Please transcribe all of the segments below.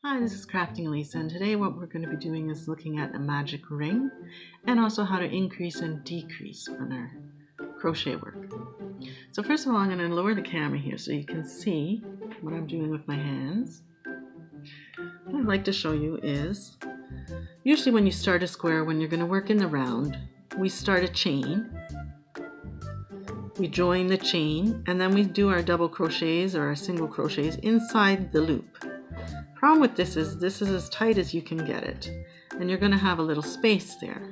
Hi, this is Crafting Elisa, and today what we're going to be doing is looking at a magic ring and also how to increase and decrease on our crochet work. So first of all, I'm going to lower the camera here so you can see what I'm doing with my hands. What I'd like to show you is, usually when you start a square, when you're going to work in the round, we start a chain. We join the chain and then we do our double crochets or our single crochets inside the loop. Problem with this is as tight as you can get it, and you're going to have a little space there.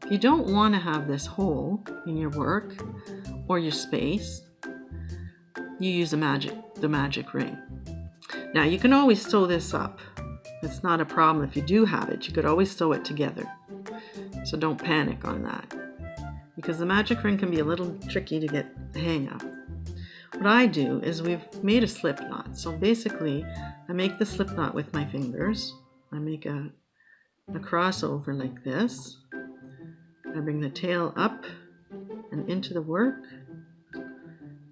If you don't want to have this hole in your work or your space, you use the magic ring. Now you can always sew this up. It's not a problem if you do have it. You could always sew it together. So don't panic on that, because the magic ring can be a little tricky to get the hang of. What I do is we've made a slip knot. So basically I make the slip knot with my fingers. I make a crossover like this. I bring the tail up and into the work,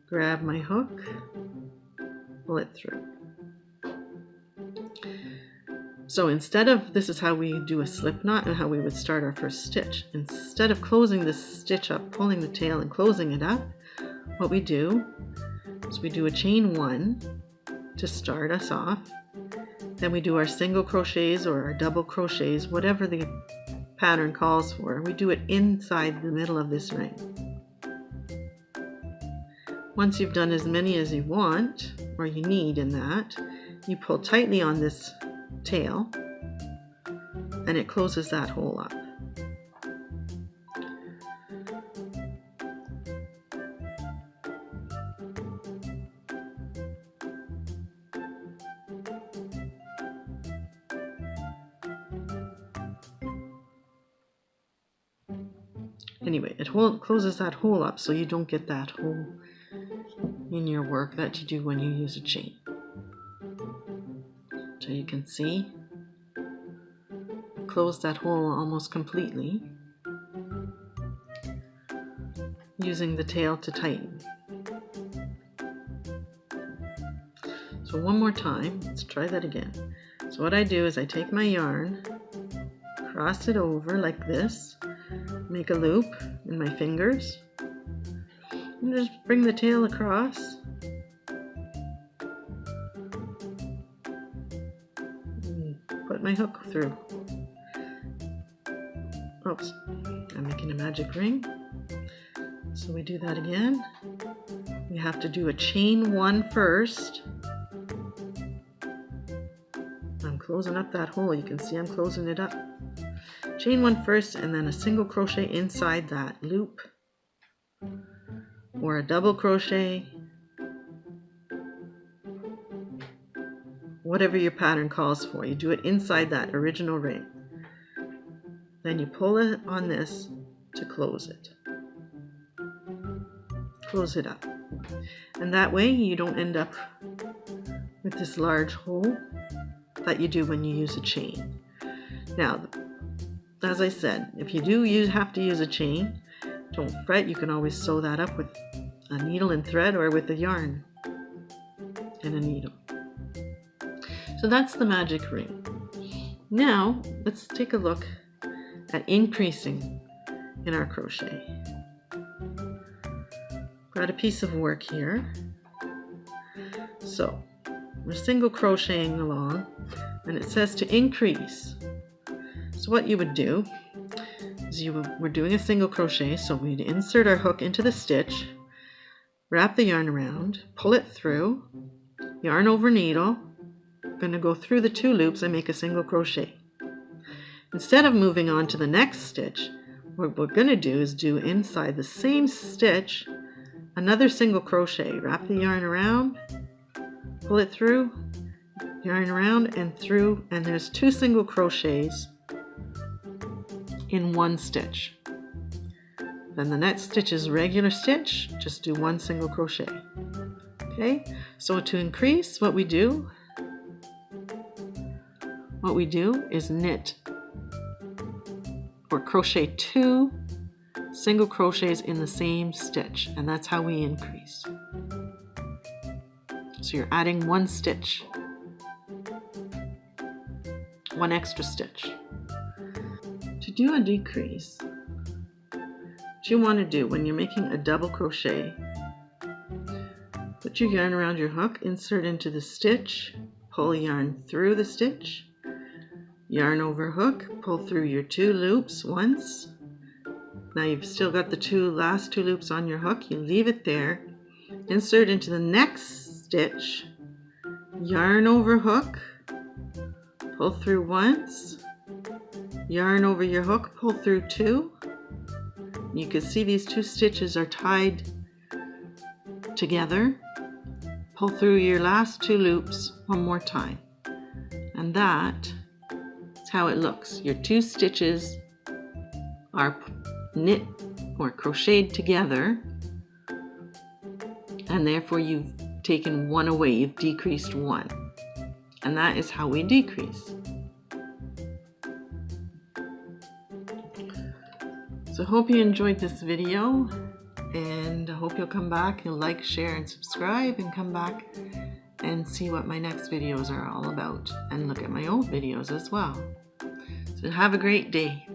grab my hook, pull it through. So instead of, this is how we do a slip knot and how we would start our first stitch. Instead of closing this stitch up, pulling the tail and closing it up, what we do is we do a chain 1 to start us off. Then we do our single crochets or our double crochets, whatever the pattern calls for. We do it inside the middle of this ring. Once you've done as many as you want or you need in that, you pull tightly on this tail and it closes that hole up. Anyway, it closes that hole up so you don't get that hole in your work that you do when you use a chain. So you can see, close that hole almost completely using the tail to tighten. So one more time, let's try that again. So what I do is I take my yarn, cross it over like this, make a loop in my fingers, and just bring the tail across. And put my hook through. Oops, I'm making a magic ring. So we do that again. We have to do a chain 1 first. I'm closing up that hole. You can see I'm closing it up. Chain 1 first and then a single crochet inside that loop, or a double crochet, whatever your pattern calls for. You do it inside that original ring. Then you pull it on this to close it. Close it up. And that way you don't end up with this large hole that you do when you use a chain. Now, as I said, if you do have to use a chain, don't fret. You can always sew that up with a needle and thread or with a yarn and a needle. So that's the magic ring. Now let's take a look at increasing in our crochet. Got a piece of work here. So we're single crocheting along and it says to increase. So what you would do is we're doing a single crochet, so we'd insert our hook into the stitch, wrap the yarn around, pull it through, yarn over needle, going to go through the 2 loops and make a single crochet. Instead of moving on to the next stitch, what we're going to do is do inside the same stitch another single crochet. Wrap the yarn around, pull it through, yarn around and through, and there's 2 single crochets in 1 stitch. Then the next stitch is regular stitch, just do 1 single crochet. Okay, so to increase, what we do is knit or crochet 2 single crochets in the same stitch, and that's how we increase. So you're adding 1 stitch one extra stitch. To do a decrease, what you want to do when you're making a double crochet, put your yarn around your hook, insert into the stitch, pull yarn through the stitch, yarn over hook, pull through your 2 loops once. Now you've still got the last two loops on your hook, you leave it there, insert into the next stitch, yarn over hook, pull through once, yarn over your hook, pull through 2. You can see these 2 stitches are tied together. Pull through your last 2 loops one more time. And that is how it looks. Your 2 stitches are knit or crocheted together, and therefore you've taken one away, you've decreased one. And that is how we decrease. So I hope you enjoyed this video, and I hope you'll come back, you'll like, share, and subscribe, and come back and see what my next videos are all about, and look at my old videos as well. So have a great day.